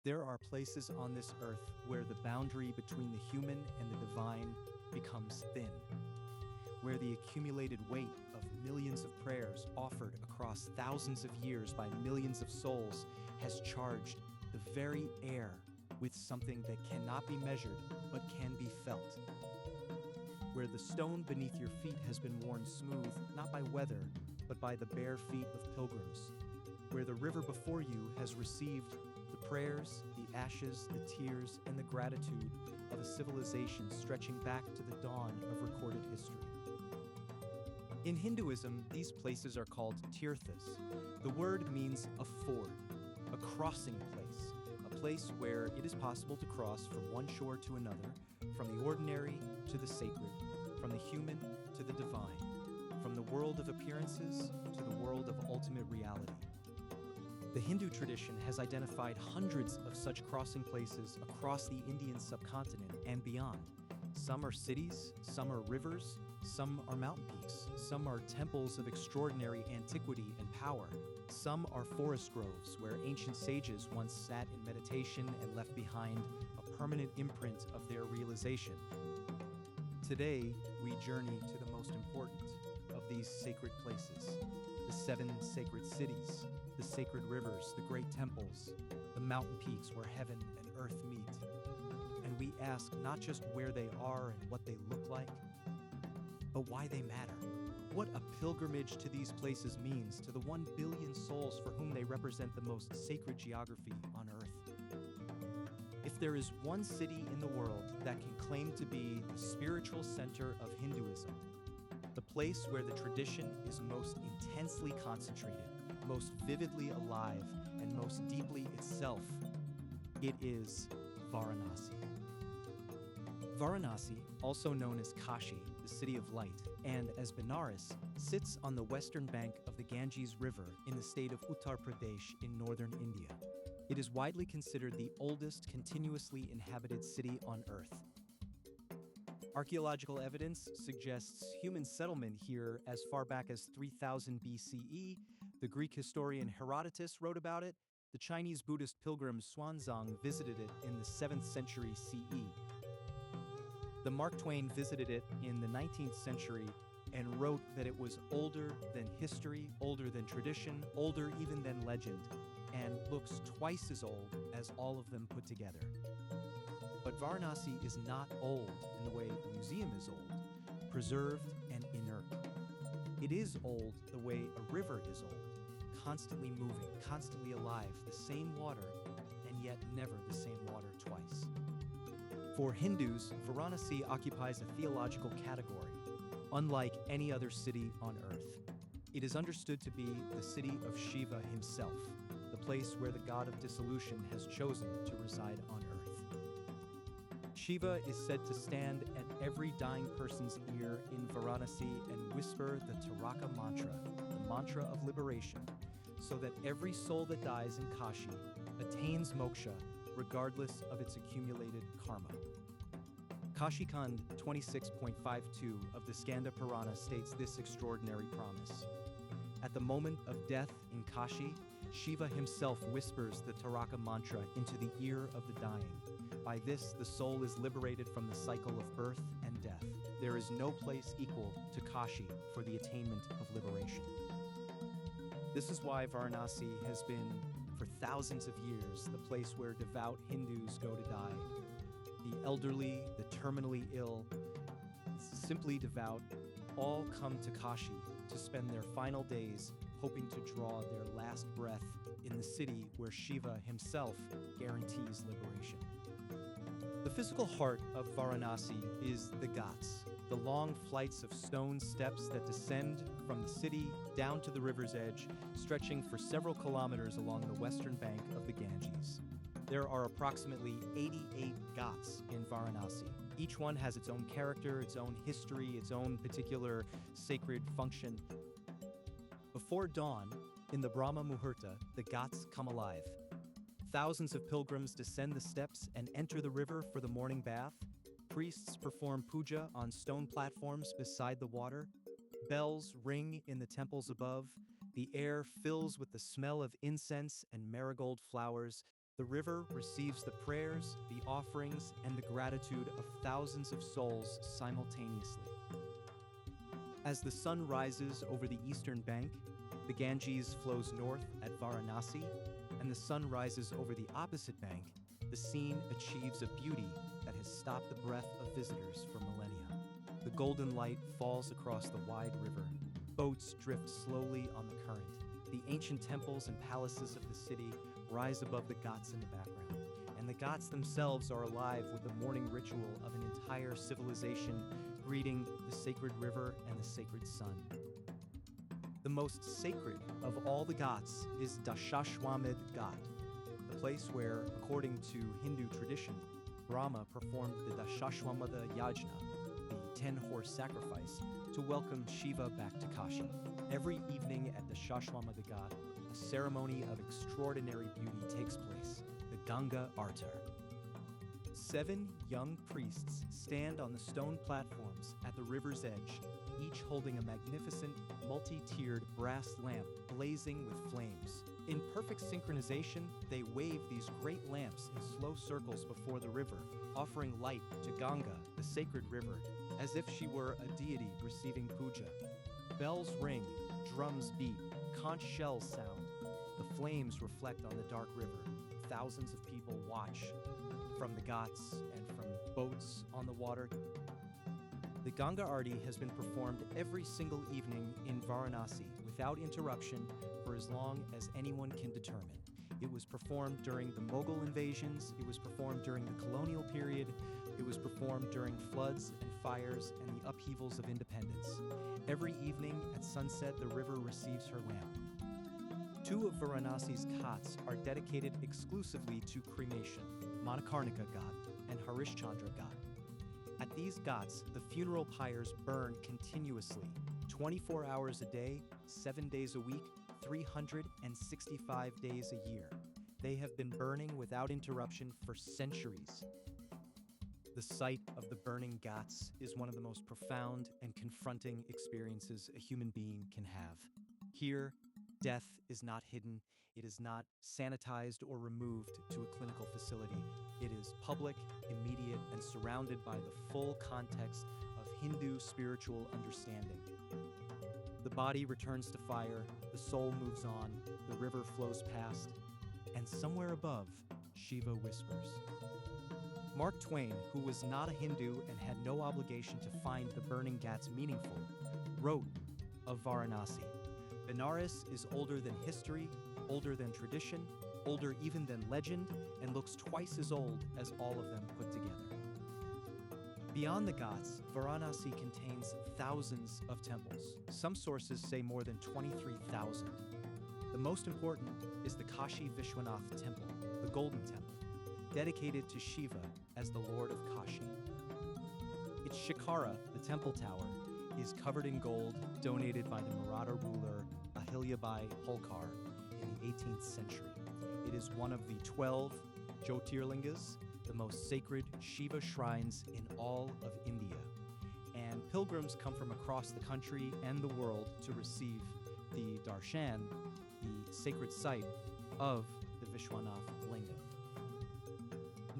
There are places on this earth where the boundary between the human and the divine becomes thin, where the accumulated weight of millions of prayers offered across thousands of years by millions of souls has charged the very air with something that cannot be measured but can be felt. Where the stone beneath your feet has been worn smooth not by weather but by the bare feet of pilgrims. Where the river before you has received the prayers, the ashes, the tears, and the gratitude of a civilization stretching back to the dawn of recorded history. In Hinduism, these places are called tirthas. The word means a ford, a crossing place where it is possible to cross from one shore to another, from the ordinary to the sacred, from the human to the divine, from the world of appearances to the world of ultimate reality. The Hindu tradition has identified hundreds of such crossing places across the Indian subcontinent and beyond. Some are cities, some are rivers, some are mountain peaks, some are temples of extraordinary antiquity and power. Some are forest groves where ancient sages once sat in meditation and left behind a permanent imprint of their realization. Today, we journey to the most important of these sacred places, the 7 sacred cities, the sacred rivers, the great temples, the mountain peaks where heaven and earth meet. And we ask not just where they are and what they look like, but why they matter. What a pilgrimage to these places means to the 1 billion souls for whom they represent the most sacred geography on earth. If there is one city in the world that can claim to be the spiritual center of Hinduism, the place where the tradition is most intensely concentrated, most vividly alive, and most deeply itself, it is Varanasi. Varanasi, also known as Kashi, the city of light, and as Benares, sits on the western bank of the Ganges River in the state of Uttar Pradesh in northern India. It is widely considered the oldest continuously inhabited city on Earth. Archaeological evidence suggests human settlement here as far back as 3000 BCE. The Greek historian Herodotus wrote about it. The Chinese Buddhist pilgrim Xuanzang visited it in the 7th century CE. The Mark Twain visited it in the 19th century and wrote that it was older than history, older than tradition, older even than legend, and looks twice as old as all of them put together. But Varanasi is not old in the way a museum is old, preserved and inert. It is old the way a river is old, constantly moving, constantly alive, the same water, and yet never the same water twice. For Hindus, Varanasi occupies a theological category, unlike any other city on earth. It is understood to be the city of Shiva himself, the place where the god of dissolution has chosen to reside on earth. Shiva is said to stand at every dying person's ear in Varanasi and whisper the Taraka mantra, the mantra of liberation, so that every soul that dies in Kashi attains moksha regardless of its accumulated karma. Kashikand 26.52 of the Skanda Purana states this extraordinary promise. At the moment of death in Kashi, Shiva himself whispers the Taraka mantra into the ear of the dying. By this, the soul is liberated from the cycle of birth and death. There is no place equal to Kashi for the attainment of liberation. This is why Varanasi has been, for thousands of years, the place where devout Hindus go to die. The elderly, the terminally ill, simply devout, all come to Kashi to spend their final days hoping to draw their last breath in the city where Shiva himself guarantees liberation. The physical heart of Varanasi is the Ghats, the long flights of stone steps that descend from the city down to the river's edge, stretching for several kilometers along the western bank of the Ganges. There are approximately 88 Ghats in Varanasi. Each one has its own character, its own history, its own particular sacred function. Before dawn, in the Brahma Muhurta, the Ghats come alive. Thousands of pilgrims descend the steps and enter the river for the morning bath. Priests perform puja on stone platforms beside the water. Bells ring in the temples above. The air fills with the smell of incense and marigold flowers. The river receives the prayers, the offerings, and the gratitude of thousands of souls simultaneously. As the sun rises over the eastern bank, the Ganges flows north at Varanasi, and the sun rises over the opposite bank, the scene achieves a beauty that has stopped the breath of visitors for millennia. The golden light falls across the wide river. Boats drift slowly on the current. The ancient temples and palaces of the city rise above the ghats in the background, and the ghats themselves are alive with the morning ritual of an entire civilization greeting the sacred river and the sacred sun. The most sacred of all the ghats is Dashashwamedh Ghat, the place where, according to Hindu tradition, Brahma performed the Dashashwamedh Yajna, the 10-horse sacrifice, to welcome Shiva back to Kashi. Every evening at the Dashashwamedh Ghat, a ceremony of extraordinary beauty takes place, the Ganga Artar. 7 young priests stand on the stone platforms at the river's edge, each holding a magnificent, multi-tiered brass lamp blazing with flames. In perfect synchronization, they wave these great lamps in slow circles before the river, offering light to Ganga, the sacred river, as if she were a deity receiving puja. Bells ring, drums beat, conch shells sound. The flames reflect on the dark river. Thousands of people watch from the ghats and from boats on the water. The Ganga Aarti has been performed every single evening in Varanasi without interruption for as long as anyone can determine. It was performed during the Mughal invasions, it was performed during the colonial period, it was performed during floods and fires and the upheavals of independence. Every evening at sunset, the river receives her lamp. 2 of Varanasi's ghats are dedicated exclusively to cremation, Manikarnika Ghat and Harishchandra Ghat. At these ghats, the funeral pyres burn continuously, 24 hours a day, 7 days a week, 365 days a year. They have been burning without interruption for centuries. The sight of the burning ghats is one of the most profound and confronting experiences a human being can have. Here, death is not hidden, it is not sanitized or removed to a clinical facility. It is public, immediate, and surrounded by the full context of Hindu spiritual understanding. The body returns to fire, the soul moves on, the river flows past, and somewhere above, Shiva whispers. Mark Twain, who was not a Hindu and had no obligation to find the burning ghats meaningful, wrote of Varanasi, "Benares is older than history, older than tradition, older even than legend, and looks twice as old as all of them put together." Beyond the Ghats, Varanasi contains thousands of temples. Some sources say more than 23,000. The most important is the Kashi Vishwanath Temple, the Golden Temple, dedicated to Shiva as the Lord of Kashi. Its Shikara, the temple tower, is covered in gold, donated by the Maratha ruler Ahilyabai Holkar in the 18th century. It is one of the 12 Jyotirlingas, the most sacred Shiva shrines in all of India. And pilgrims come from across the country and the world to receive the darshan, the sacred site of the Vishwanath Linga.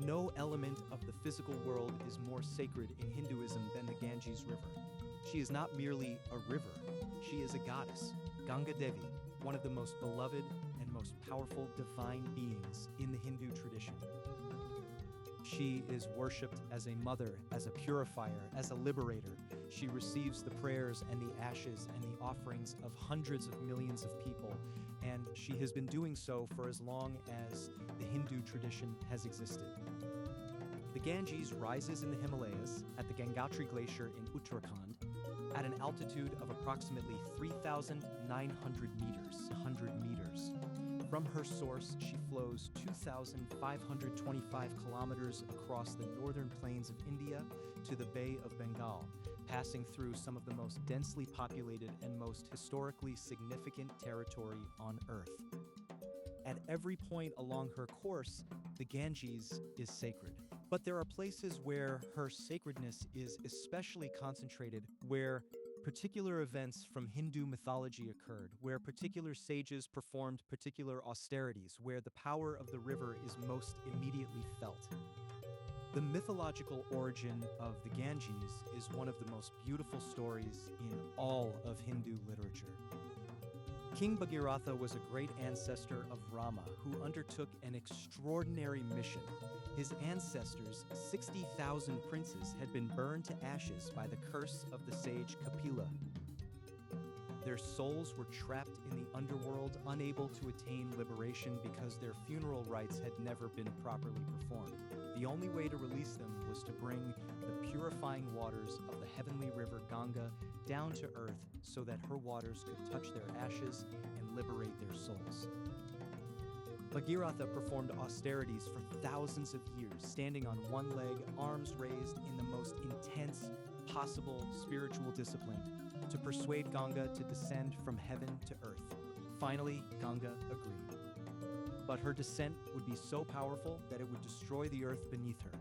No element of the physical world is more sacred in Hinduism than the Ganges River. She is not merely a river, she is a goddess, Ganga Devi, one of the most beloved and most powerful divine beings in the Hindu tradition. She is worshipped as a mother, as a purifier, as a liberator. She receives the prayers and the ashes and the offerings of hundreds of millions of people, and she has been doing so for as long as the Hindu tradition has existed. The Ganges rises in the Himalayas at the Gangotri Glacier in Uttarakhand at an altitude of approximately 3,900 meters, 100 meters. From her source, she flows 2,525 kilometers across the northern plains of India to the Bay of Bengal, passing through some of the most densely populated and most historically significant territory on Earth. At every point along her course, the Ganges is sacred. But there are places where her sacredness is especially concentrated, where Particular events from Hindu mythology occurred, where particular sages performed particular austerities, where the power of the river is most immediately felt. The mythological origin of the Ganges is one of the most beautiful stories in all of Hindu literature. King Bhagirath was a great ancestor of Rama who undertook an extraordinary mission. His ancestors, 60,000 princes, had been burned to ashes by the curse of the sage Kapila. Their souls were trapped in the underworld, unable to attain liberation because their funeral rites had never been properly performed. The only way to release them was to bring the purifying waters of the heavenly river Ganga down to earth so that her waters could touch their ashes and liberate their souls. Bhagirath performed austerities for thousands of years, standing on one leg, arms raised in the most intense possible spiritual discipline, to persuade Ganga to descend from heaven to earth. Finally, Ganga agreed. But her descent would be so powerful that it would destroy the earth beneath her.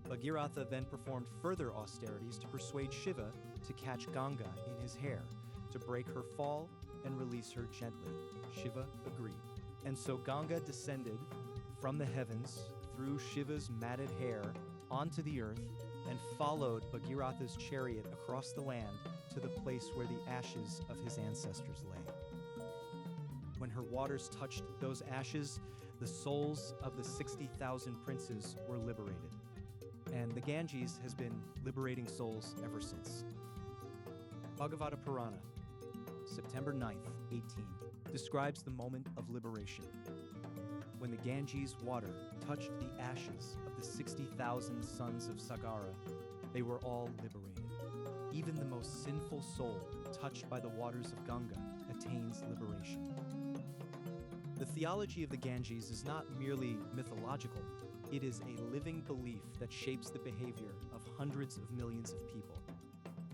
Bhagirath then performed further austerities to persuade Shiva to catch Ganga in his hair, to break her fall and release her gently. Shiva agreed. And so Ganga descended from the heavens through Shiva's matted hair onto the earth and followed Bhagirath's chariot across the land to the place where the ashes of his ancestors lay. When her waters touched those ashes, the souls of the 60,000 princes were liberated. And the Ganges has been liberating souls ever since. Bhagavata Purana, September 9th, 18, describes the moment of liberation. When the Ganges water touched the ashes of the 60,000 sons of Sagara, they were all liberated. Even the most sinful soul touched by the waters of Ganga attains liberation. The theology of the Ganges is not merely mythological, it is a living belief that shapes the behavior of hundreds of millions of people.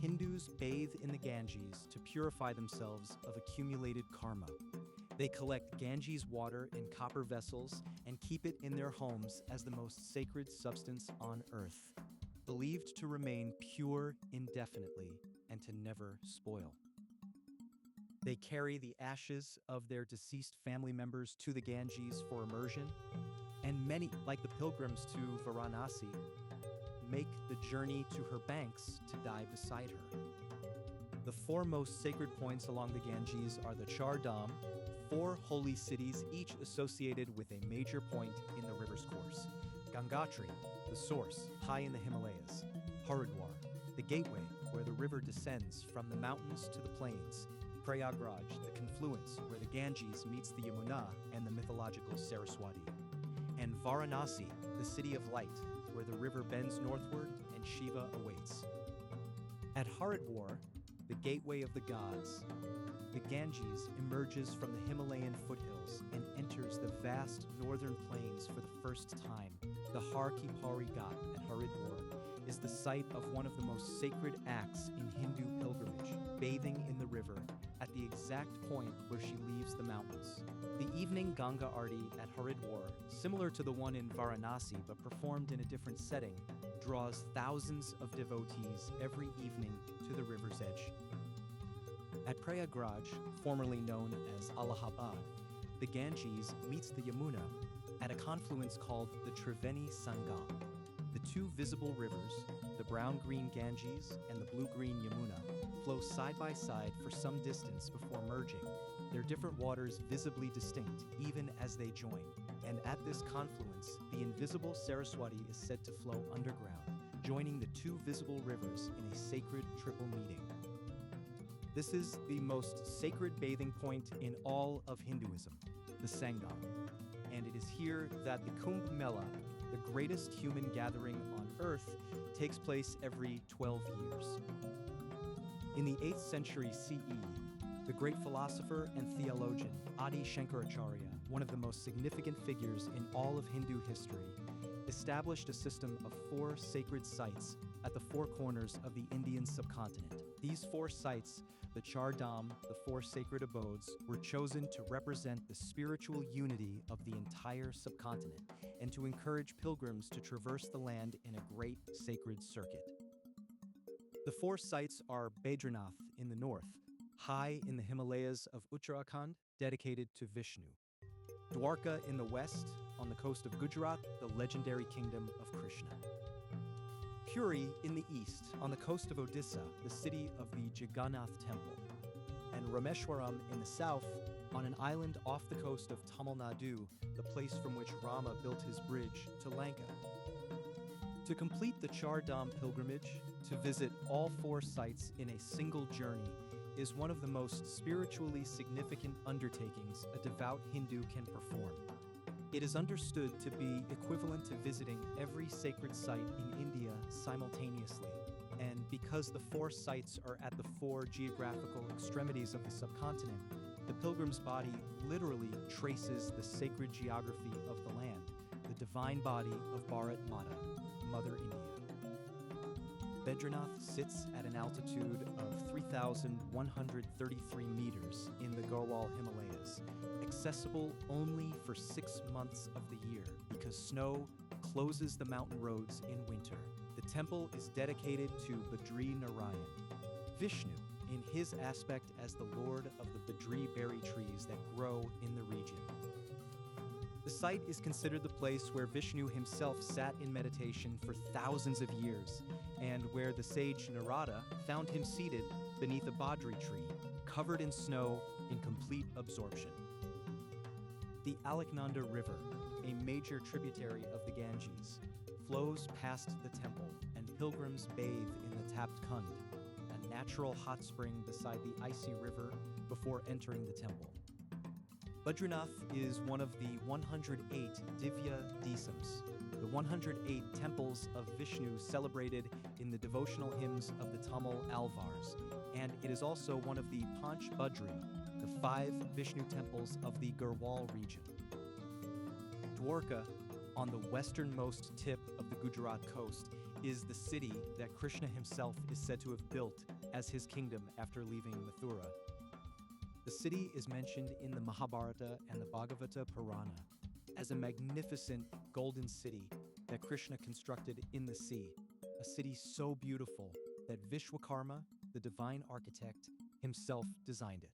Hindus bathe in the Ganges to purify themselves of accumulated karma. They collect Ganges water in copper vessels and keep it in their homes as the most sacred substance on earth, believed to remain pure indefinitely and to never spoil. They carry the ashes of their deceased family members to the Ganges for immersion, and many, like the pilgrims to Varanasi, make the journey to her banks to die beside her. The four most sacred points along the Ganges are the Char Dham, 4 holy cities, each associated with a major point in the river's course. Gangotri, the source, high in the Himalayas. Haridwar, the gateway where the river descends from the mountains to the plains. Prayagraj, the confluence where the Ganges meets the Yamuna and the mythological Saraswati. And Varanasi, the city of light, where the river bends northward and Shiva awaits. At Haridwar, the gateway of the gods, the Ganges emerges from the Himalayan foothills and enters the vast northern plains for the first time. The Har Ki Pauri Ghat at Haridwar is the site of one of the most sacred acts in Hindu pilgrimage, bathing in the river at the exact point where she leaves the mountains. The evening Ganga Aarti at Haridwar, similar to the one in Varanasi but performed in a different setting, draws thousands of devotees every evening to the river's edge. At Prayagraj, formerly known as Allahabad, the Ganges meets the Yamuna at a confluence called the Triveni Sangam. The two visible rivers, the brown-green Ganges and the blue-green Yamuna, flow side by side for some distance before merging, their different waters visibly distinct even as they join. And at this confluence, the invisible Saraswati is said to flow underground, joining the two visible rivers in a sacred triple meeting. This is the most sacred bathing point in all of Hinduism, the Sangam. And it is here that the Kumbh Mela, the greatest human gathering on earth, takes place every 12 years. In the 8th century CE, the great philosopher and theologian Adi Shankaracharya, one of the most significant figures in all of Hindu history, established a system of 4 sacred sites at the 4 corners of the Indian subcontinent. These 4 sites, the Char Dham, the 4 sacred abodes, were chosen to represent the spiritual unity of the entire subcontinent and to encourage pilgrims to traverse the land in a great sacred circuit. The four sites are Badrinath in the north, high in the Himalayas of Uttarakhand, dedicated to Vishnu. Dwarka in the west, on the coast of Gujarat, the legendary kingdom of Krishna. Puri in the east, on the coast of Odisha, the city of the Jagannath temple. And Rameshwaram in the south, on an island off the coast of Tamil Nadu, the place from which Rama built his bridge to Lanka. To complete the Char Dham pilgrimage, to visit all four sites in a single journey, is one of the most spiritually significant undertakings a devout Hindu can perform. It is understood to be equivalent to visiting every sacred site in India simultaneously, and because the four sites are at the four geographical extremities of the subcontinent, the pilgrim's body literally traces the sacred geography of the land, the divine body of Bharat Mata, Mother India. Badrinath sits at an altitude of 3,133 meters in the Garhwal Himalayas, accessible only for 6 months of the year because snow closes the mountain roads in winter. The temple is dedicated to Badri Narayan, Vishnu, in his aspect as the lord of the Badri berry trees that grow in the region. The site is considered the place where Vishnu himself sat in meditation for thousands of years, and where the sage Narada found him seated beneath a Badri tree, covered in snow in complete absorption. The Alaknanda River, a major tributary of the Ganges, flows past the temple, and pilgrims bathe in the tapt Kund, a natural hot spring beside the icy river before entering the temple. Badrinath is one of the 108 Divya Desams, the 108 temples of Vishnu celebrated in the devotional hymns of the Tamil Alvars, and it is also one of the Panch Badri, the 5 Vishnu temples of the Garhwal region. Dwarka, on the westernmost tip of the Gujarat coast, is the city that Krishna himself is said to have built as his kingdom after leaving Mathura. The city is mentioned in the Mahabharata and the Bhagavata Purana as a magnificent golden city that Krishna constructed in the sea, a city so beautiful that Vishwakarma, the divine architect, himself designed it.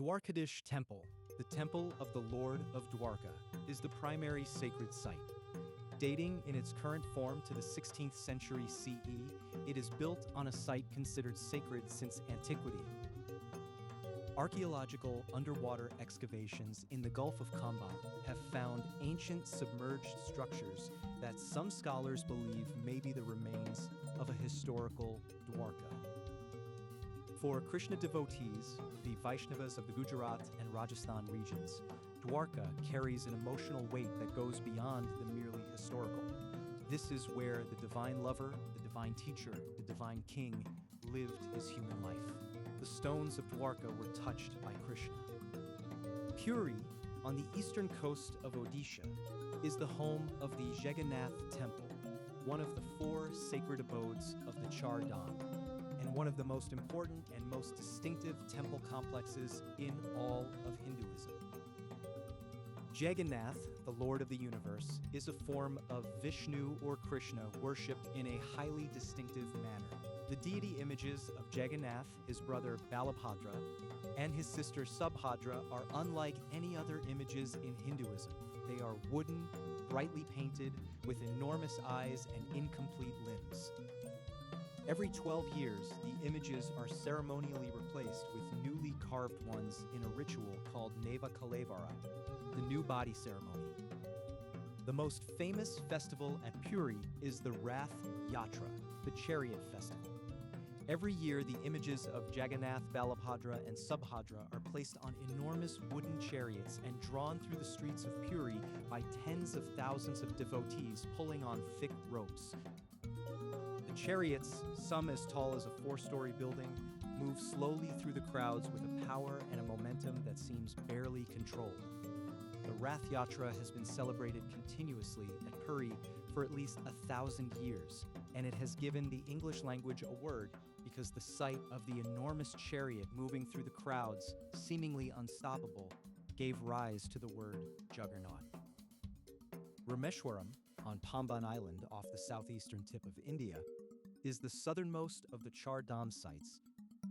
Dwarkadish Temple, the temple of the Lord of Dwarka, is the primary sacred site. Dating in its current form to the 16th century CE, it is built on a site considered sacred since antiquity. Archaeological underwater excavations in the Gulf of Khambhat have found ancient submerged structures that some scholars believe may be the remains of a historical Dwarka. For Krishna devotees, the Vaishnavas of the Gujarat and Rajasthan regions, Dwarka carries an emotional weight that goes beyond the merely historical. This is where the divine lover, the divine teacher, the divine king lived his human life. The stones of Dwarka were touched by Krishna. Puri, on the eastern coast of Odisha, is the home of the Jagannath Temple, one of the 4 sacred abodes of the Char Dham, and one of the most important and most distinctive temple complexes in all of Hinduism. Jagannath, the Lord of the universe, is a form of Vishnu or Krishna worshipped in a highly distinctive manner. The deity images of Jagannath, his brother Balabhadra, and his sister Subhadra are unlike any other images in Hinduism. They are wooden, brightly painted, with enormous eyes and incomplete limbs. Every 12 years, the images are ceremonially replaced with newly carved ones in a ritual called Neva Kalevara, the new body ceremony. The most famous festival at Puri is the Rath Yatra, the chariot festival. Every year, the images of Jagannath, Balabhadra, and Subhadra are placed on enormous wooden chariots and drawn through the streets of Puri by tens of thousands of devotees pulling on thick ropes. The chariots, some as tall as a 4-story building, move slowly through the crowds with a power and a momentum that seems barely controlled. The Rath Yatra has been celebrated continuously at Puri for at least 1,000 years, and it has given the English language a word because the sight of the enormous chariot moving through the crowds, seemingly unstoppable, gave rise to the word juggernaut. Rameshwaram, on Pamban Island off the southeastern tip of India, is the southernmost of the Char Dham sites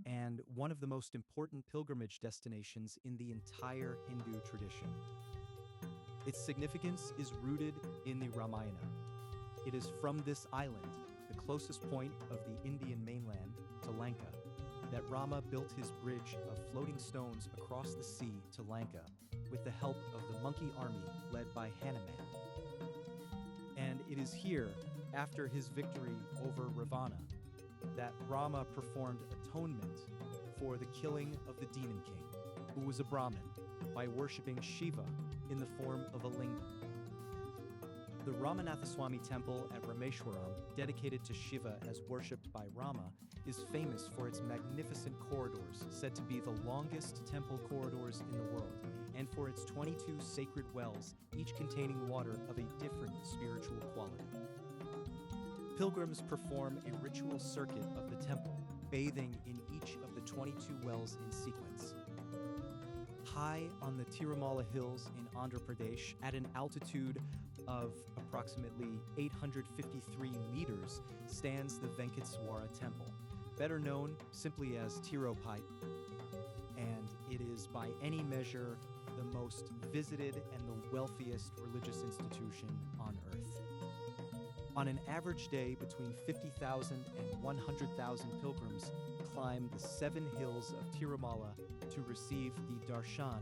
and one of the most important pilgrimage destinations in the entire Hindu tradition. Its significance is rooted in the Ramayana. It is from this island, the closest point of the Indian mainland to Lanka, that Rama built his bridge of floating stones across the sea to Lanka with the help of the monkey army led by Hanuman. And it is here, after his victory over Ravana, that Rama performed atonement for the killing of the demon king, who was a Brahmin, by worshipping Shiva in the form of a lingam. The Ramanathaswamy temple at Rameshwaram, dedicated to Shiva as worshipped by Rama, is famous for its magnificent corridors, said to be the longest temple corridors in the world, and for its 22 sacred wells, each containing water of a different spiritual quality. Pilgrims perform a ritual circuit of the temple, bathing in each of the 22 wells in sequence. High on the Tirumala hills in Andhra Pradesh, at an altitude of approximately 853 meters, stands the Venkateswara Temple, better known simply as Tirupati, and it is by any measure the most visited and the wealthiest religious institution on earth. On an average day, between 50,000 and 100,000 pilgrims climb the 7 hills of Tirumala to receive the darshan,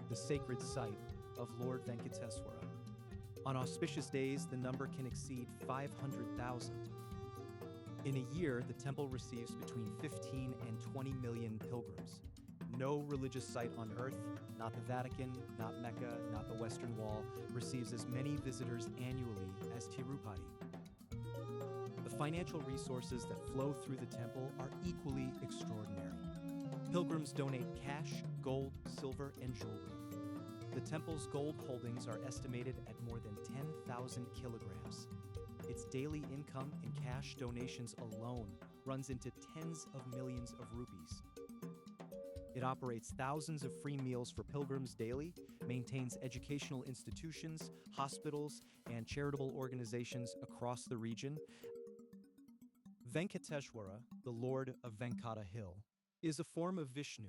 the sacred site of Lord Venkateswara. On auspicious days, the number can exceed 500,000. In a year, the temple receives between 15 and 20 million pilgrims. No religious site on earth, not the Vatican, not Mecca, not the Western Wall, receives as many visitors annually as Tirupati. The financial resources that flow through the temple are equally extraordinary. Pilgrims donate cash, gold, silver, and jewelry. The temple's gold holdings are estimated at more than 10,000 kilograms. Its daily income in cash donations alone runs into tens of millions of rupees. It operates thousands of free meals for pilgrims daily, maintains educational institutions, hospitals, and charitable organizations across the region. Venkateshwara, the Lord of Venkata Hill, is a form of Vishnu,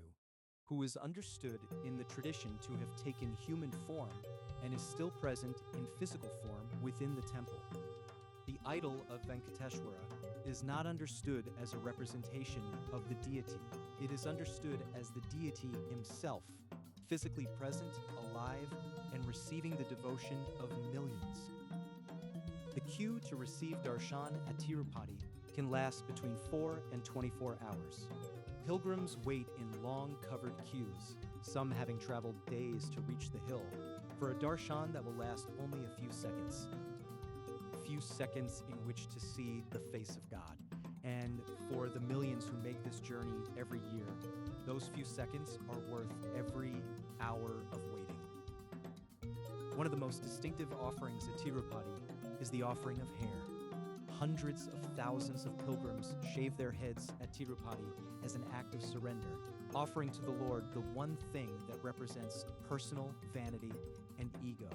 who is understood in the tradition to have taken human form and is still present in physical form within the temple. The idol of Venkateshwara is not understood as a representation of the deity. It is understood as the deity himself, physically present, alive, and receiving the devotion of millions. The queue to receive darshan at Tirupati can last between 4 and 24 hours. Pilgrims wait in long covered queues, some having traveled days to reach the hill, for a darshan that will last only a few seconds. Few seconds in which to see the face of God. And for the millions who make this journey every year, those few seconds are worth every hour of waiting. One of the most distinctive offerings at Tirupati is the offering of hair. Hundreds of thousands of pilgrims shave their heads at Tirupati as an act of surrender, offering to the Lord the one thing that represents personal vanity and ego.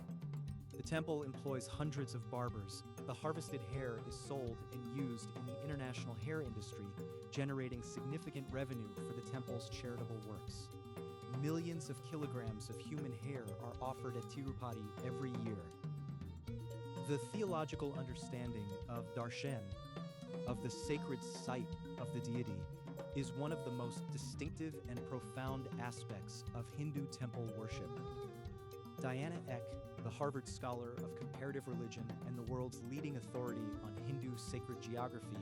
The temple employs hundreds of barbers. The harvested hair is sold and used in the international hair industry, generating significant revenue for the temple's charitable works. Millions of kilograms of human hair are offered at Tirupati every year. The theological understanding of darshan, of the sacred site of the deity, is one of the most distinctive and profound aspects of Hindu temple worship. Diana Eck, the Harvard scholar of comparative religion and the world's leading authority on Hindu sacred geography,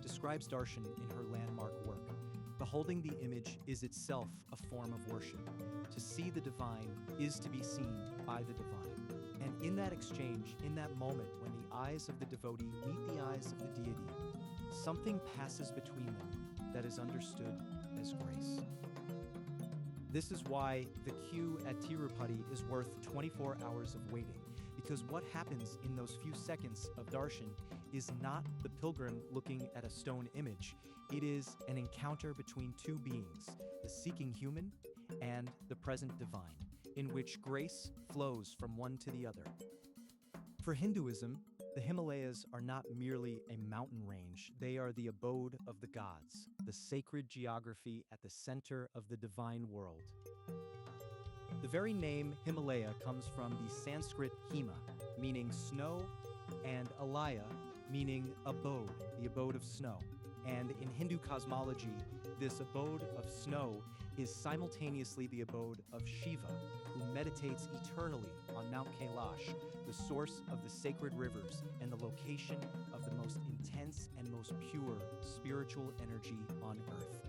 describes darshan in her landmark work. Beholding the image is itself a form of worship. To see the divine is to be seen by the divine. And in that exchange, in that moment when the eyes of the devotee meet the eyes of the deity, something passes between them that is understood as grace. This is why the queue at Tirupati is worth 24 hours of waiting, because what happens in those few seconds of darshan is not the pilgrim looking at a stone image. It is an encounter between two beings, the seeking human and the present divine, in which grace flows from one to the other. For Hinduism, The Himalayas are not merely a mountain range, they are the abode of the gods, the sacred geography at the center of the divine world. The very name Himalaya comes from the Sanskrit Hima, meaning snow, and Alaya, meaning abode, the abode of snow. And in Hindu cosmology, this abode of snow is simultaneously the abode of Shiva, who meditates eternally on Mount Kailash, the source of the sacred rivers and the location of the most intense and most pure spiritual energy on earth.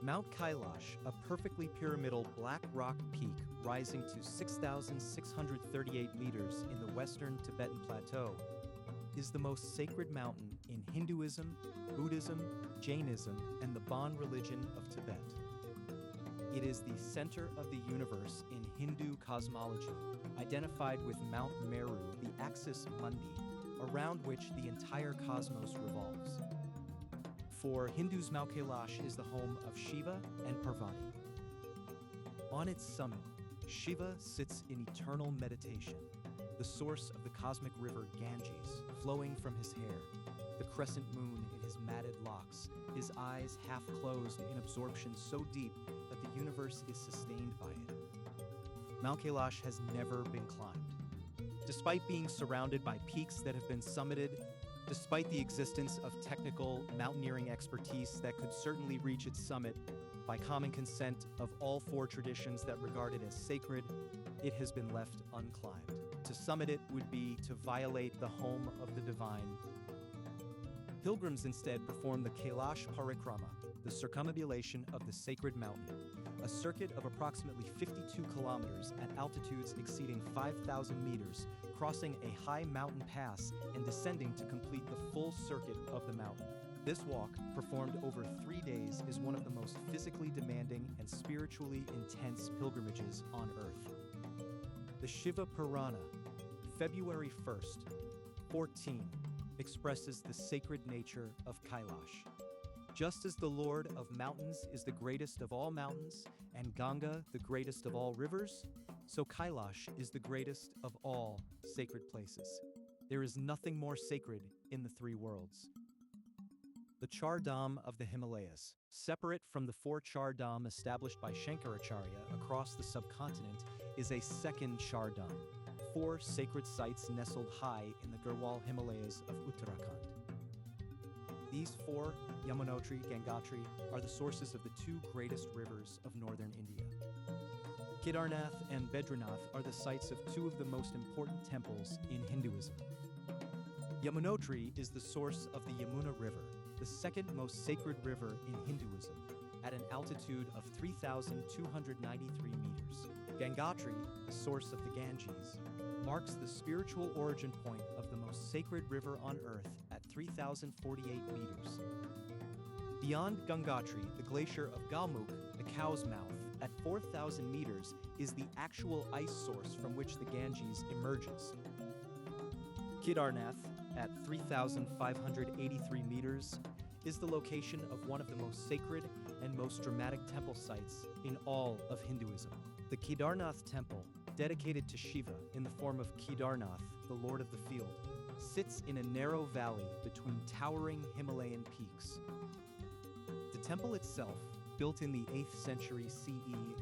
Mount Kailash, a perfectly pyramidal black rock peak rising to 6,638 meters in the western Tibetan plateau, is the most sacred mountain in Hinduism, Buddhism, Jainism, and the Bon religion of Tibet. It is the center of the universe in Hindu cosmology, identified with Mount Meru, the axis mundi, around which the entire cosmos revolves. For Hindus, Mount Kailash is the home of Shiva and Parvati. On its summit, Shiva sits in eternal meditation, the source of the cosmic river Ganges flowing from his hair, the crescent moon in his matted locks, his eyes half closed in absorption so deep that the universe is sustained by it. Mount Kailash has never been climbed. Despite being surrounded by peaks that have been summited, despite the existence of technical mountaineering expertise that could certainly reach its summit by common consent of all four traditions that regard it as sacred, it has been left unclimbed. To summit it would be to violate the home of the divine. Pilgrims instead perform the Kailash Parikrama, the circumambulation of the sacred mountain, a circuit of approximately 52 kilometers at altitudes exceeding 5,000 meters, crossing a high mountain pass and descending to complete the full circuit of the mountain. This walk, performed over 3 days, is one of the most physically demanding and spiritually intense pilgrimages on earth. The Shiva Purana, February 1st, 14, expresses the sacred nature of Kailash. Just as the Lord of Mountains is the greatest of all mountains, and Ganga the greatest of all rivers, so Kailash is the greatest of all sacred places. There is nothing more sacred in the three worlds. The Char Dham of the Himalayas, separate from the four Char Dham established by Shankaracharya across the subcontinent, is a second Char Dham, 4 sacred sites nestled high in the Garhwal Himalayas of Uttarakhand. These 4, Yamunotri, Gangotri, are the sources of the 2 greatest rivers of northern India. Kedarnath and Badranath are the sites of 2 of the most important temples in Hinduism. Yamunotri is the source of the Yamuna River, the second most sacred river in Hinduism, at an altitude of 3,293 meters. Gangotri, the source of the Ganges, marks the spiritual origin point of the most sacred river on earth at 3,048 meters. Beyond Gangotri, the glacier of Galmukh, the Cow's Mouth, at 4,000 meters, is the actual ice source from which the Ganges emerges. Kedarnath, at 3,583 meters, is the location of one of the most sacred and most dramatic temple sites in all of Hinduism. The Kedarnath temple, dedicated to Shiva in the form of Kedarnath, the Lord of the Field, sits in a narrow valley between towering Himalayan peaks. The temple itself, built in the 8th century CE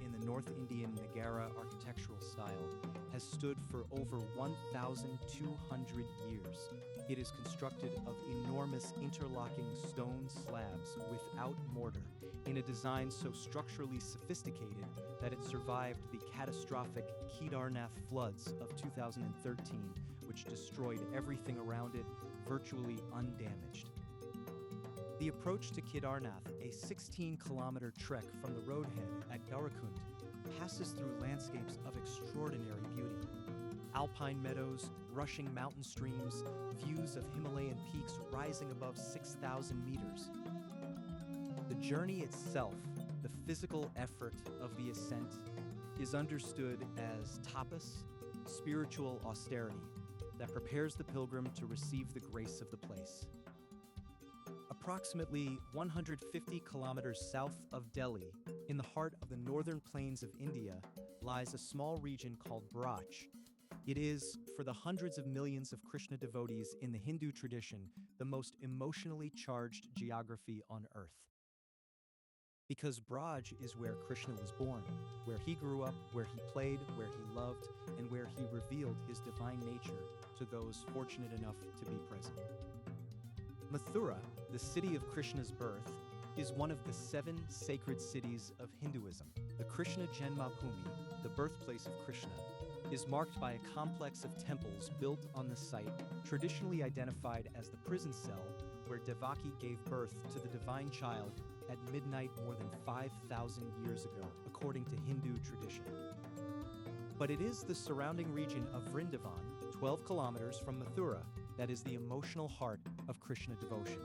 in the North Indian Nagara architectural style, has stood for over 1,200 years. It is constructed of enormous interlocking stone slabs without mortar, in a design so structurally sophisticated that it survived the catastrophic Kedarnath floods of 2013, which destroyed everything around it, virtually undamaged. The approach to Kedarnath, a 16-kilometer trek from the roadhead at Gaurakund, passes through landscapes of extraordinary beauty. Alpine meadows, rushing mountain streams, views of Himalayan peaks rising above 6,000 meters. The journey itself, the physical effort of the ascent, is understood as tapas, spiritual austerity, that prepares the pilgrim to receive the grace of the place. Approximately 150 kilometers south of Delhi, in the heart of the northern plains of India, lies a small region called Braj. It is, for the hundreds of millions of Krishna devotees in the Hindu tradition, the most emotionally charged geography on earth. Because Braj is where Krishna was born, where he grew up, where he played, where he loved, and where he revealed his divine nature to those fortunate enough to be present. Mathura, the city of Krishna's birth, is one of the 7 sacred cities of Hinduism. The Krishna Janmabhoomi, the birthplace of Krishna, is marked by a complex of temples built on the site, traditionally identified as the prison cell where Devaki gave birth to the divine child at midnight more than 5,000 years ago, according to Hindu tradition. But it is the surrounding region of Vrindavan, 12 kilometers from Mathura, that is the emotional heart of Krishna devotion.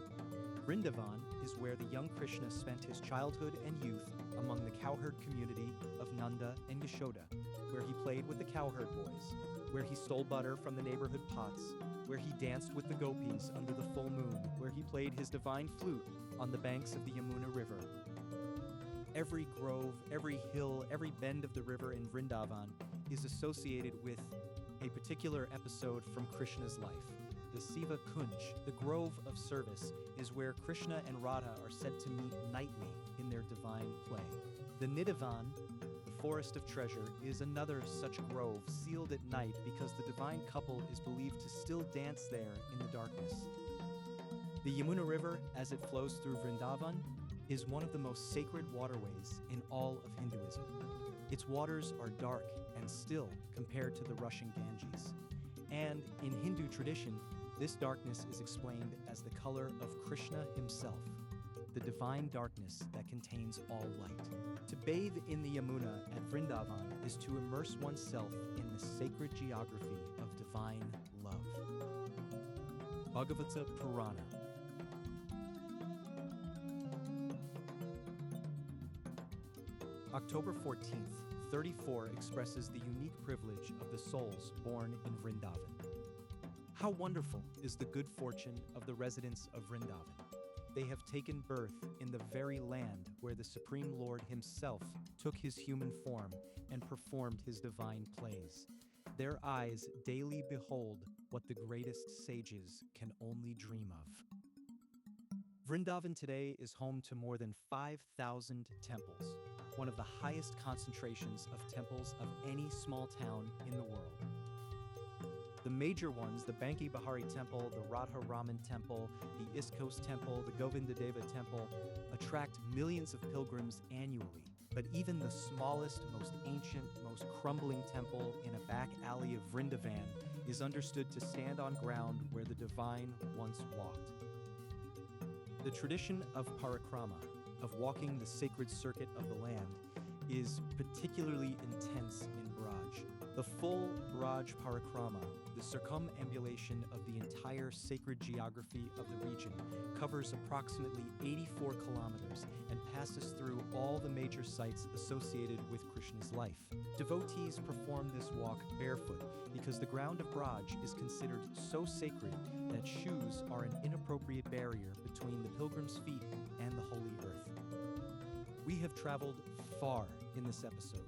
Vrindavan is where the young Krishna spent his childhood and youth among the cowherd community of Nanda and Yashoda, where he played with the cowherd boys, where he stole butter from the neighborhood pots, where he danced with the gopis under the full moon, where he played his divine flute on the banks of the Yamuna River. Every grove, every hill, every bend of the river in Vrindavan is associated with a particular episode from Krishna's life. The Siva Kunj, the grove of service, is where Krishna and Radha are said to meet nightly in their divine play. The Nidhavan, the forest of treasure, is another such grove sealed at night because the divine couple is believed to still dance there in the darkness. The Yamuna River, as it flows through Vrindavan, is one of the most sacred waterways in all of Hinduism. Its waters are dark and still compared to the rushing Ganges. And in Hindu tradition, this darkness is explained as the color of Krishna himself, the divine darkness that contains all light. To bathe in the Yamuna at Vrindavan is to immerse oneself in the sacred geography of divine love. Bhagavata Purana. October 14th, 34 expresses the unique privilege of the souls born in Vrindavan. How wonderful is the good fortune of the residents of Vrindavan. They have taken birth in the very land where the Supreme Lord himself took his human form and performed his divine plays. Their eyes daily behold what the greatest sages can only dream of. Vrindavan today is home to more than 5,000 temples, one of the highest concentrations of temples of any small town in the world. The major ones, the Banki Bahari Temple, the Radha Raman Temple, the Iskos Temple, the Govindadeva Temple, attract millions of pilgrims annually. But even the smallest, most ancient, most crumbling temple in a back alley of Vrindavan is understood to stand on ground where the divine once walked. The tradition of parikrama, of walking the sacred circuit of the land, is particularly intense in Braj. The full Braj parikrama, the circumambulation of the entire sacred geography of the region, covers approximately 84 kilometers and passes through all the major sites associated with Krishna's life. Devotees perform this walk barefoot because the ground of Braj is considered so sacred that shoes are an inappropriate barrier between the pilgrim's feet and the holy earth. We have traveled far in this episode,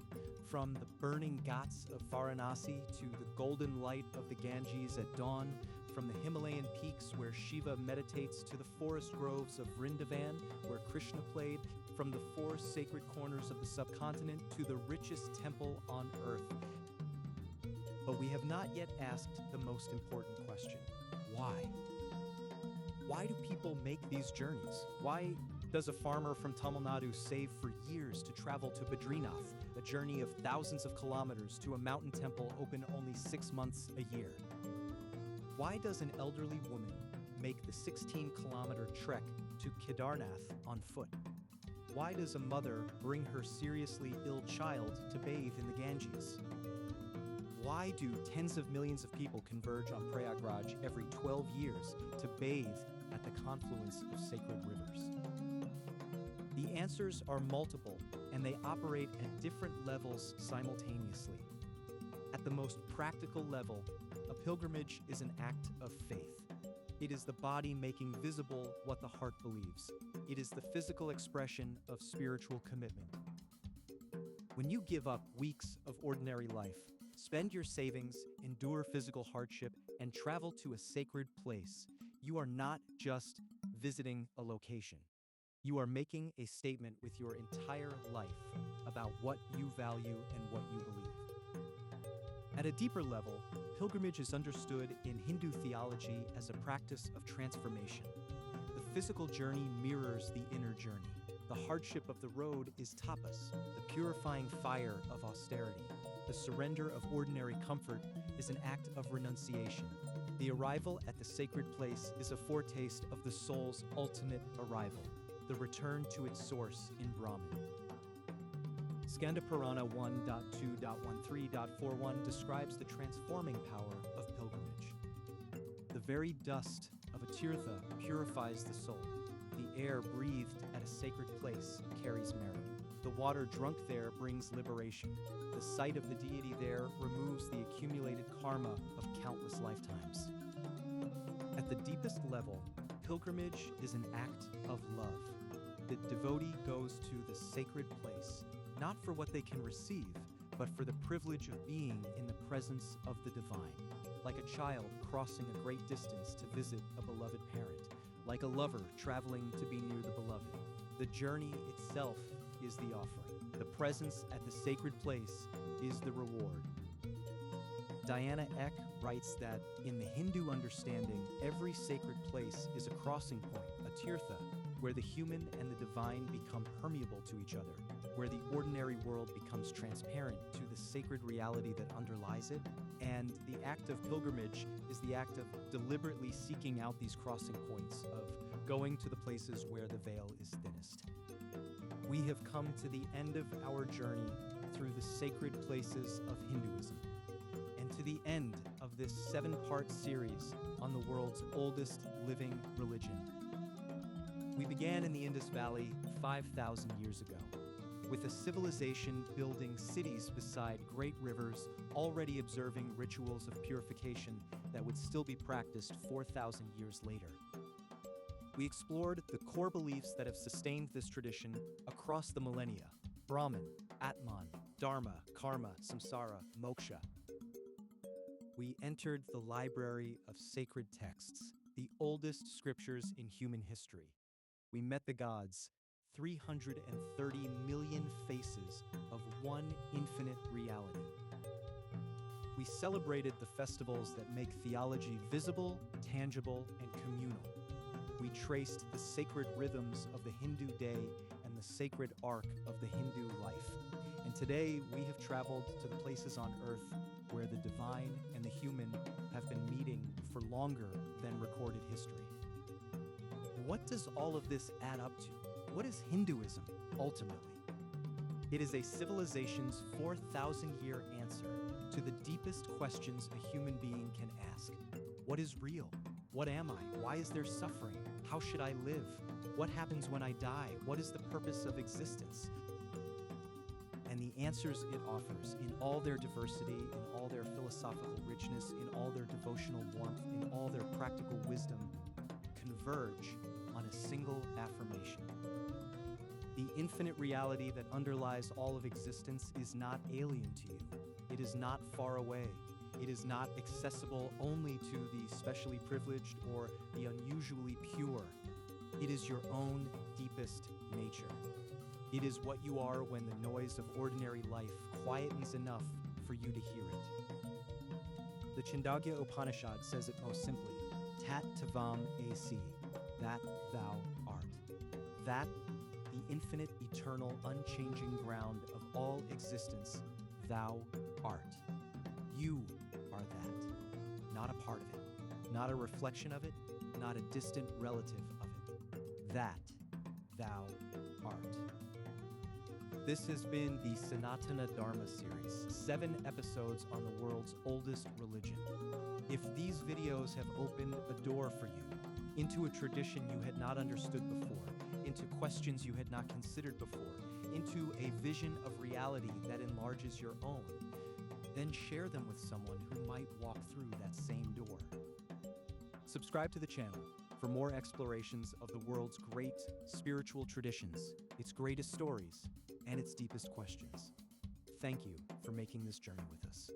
from the burning ghats of Varanasi to the golden light of the Ganges at dawn, from the Himalayan peaks where Shiva meditates to the forest groves of Vrindavan where Krishna played, from the 4 sacred corners of the subcontinent to the richest temple on earth. But we have not yet asked the most important question: why? Why do people make these journeys? Why does a farmer from Tamil Nadu save for years to travel to Badrinath, a journey of thousands of kilometers to a mountain temple open only 6 months a year? Why does an elderly woman make the 16-kilometer trek to Kedarnath on foot? Why does a mother bring her seriously ill child to bathe in the Ganges? Why do tens of millions of people converge on Prayagraj every 12 years to bathe at the confluence of sacred rivers? The answers are multiple, and they operate at different levels simultaneously. At the most practical level, a pilgrimage is an act of faith. It is the body making visible what the heart believes. It is the physical expression of spiritual commitment. When you give up weeks of ordinary life, Spend your savings, endure physical hardship, and travel to a sacred place. You are not just visiting a location. You are making a statement with your entire life about what you value and what you believe. At a deeper level, pilgrimage is understood in Hindu theology as a practice of transformation. The physical journey mirrors the inner journey. The hardship of the road is tapas, the purifying fire of austerity. The surrender of ordinary comfort is an act of renunciation. The arrival at the sacred place is a foretaste of the soul's ultimate arrival, the return to its source in Brahman. Skanda Purana 1.2.13.41 describes the transforming power of pilgrimage. The very dust of a tirtha purifies the soul. The air breathed at a sacred place carries merit. The water drunk there brings liberation. The sight of the deity there removes the accumulated karma of countless lifetimes. At the deepest level, pilgrimage is an act of love. The devotee goes to the sacred place, not for what they can receive, but for the privilege of being in the presence of the divine. Like a child crossing a great distance to visit a beloved parent, like a lover traveling to be near the beloved. The journey itself is the offering. The presence at the sacred place is the reward. Diana Eck writes that in the Hindu understanding, every sacred place is a crossing point, a tirtha, where the human and the divine become permeable to each other, where the ordinary world becomes transparent to the sacred reality that underlies it, and the act of pilgrimage is the act of deliberately seeking out these crossing points, of going to the places where the veil is thinnest. We have come to the end of our journey through the sacred places of Hinduism, and to the end of this 7-part series on the world's oldest living religion. We began in the Indus Valley 5,000 years ago, with a civilization building cities beside great rivers, already observing rituals of purification that would still be practiced 4,000 years later. We explored the core beliefs that have sustained this tradition across the millennia: Brahman, Atman, Dharma, Karma, Samsara, Moksha. We entered the library of sacred texts, the oldest scriptures in human history. We met the gods, 330 million faces of one infinite reality. We celebrated the festivals that make theology visible, tangible, and communal. We traced the sacred rhythms of the Hindu day and the sacred arc of the Hindu life. And today we have traveled to the places on earth where the divine and the human have been meeting for longer than recorded history. What does all of this add up to? What is Hinduism, ultimately? It is a civilization's 4,000-year answer to the deepest questions a human being can ask. What is real? What am I? Why is there suffering? How should I live? What happens when I die? What is the purpose of existence? And the answers it offers, in all their diversity, in all their philosophical richness, in all their devotional warmth, in all their practical wisdom, converge on a single affirmation. The infinite reality that underlies all of existence is not alien to you. It is not far away. It is not accessible only to the specially privileged or the unusually pure. It is your own deepest nature. It is what you are when the noise of ordinary life quietens enough for you to hear it. The Chandogya Upanishad says it most simply: Tat Tavam Asi, that thou art. That, the infinite, eternal, unchanging ground of all existence, thou art. You are that, not a part of it, not a reflection of it, not a distant relative of it. That thou art. This has been the Sanatana Dharma series, 7 episodes on the world's oldest religion. If these videos have opened a door for you into a tradition you had not understood before, into questions you had not considered before, into a vision of reality that enlarges your own, then share them with someone who might walk through that same door. Subscribe to the channel for more explorations of the world's great spiritual traditions, its greatest stories, and its deepest questions. Thank you for making this journey with us.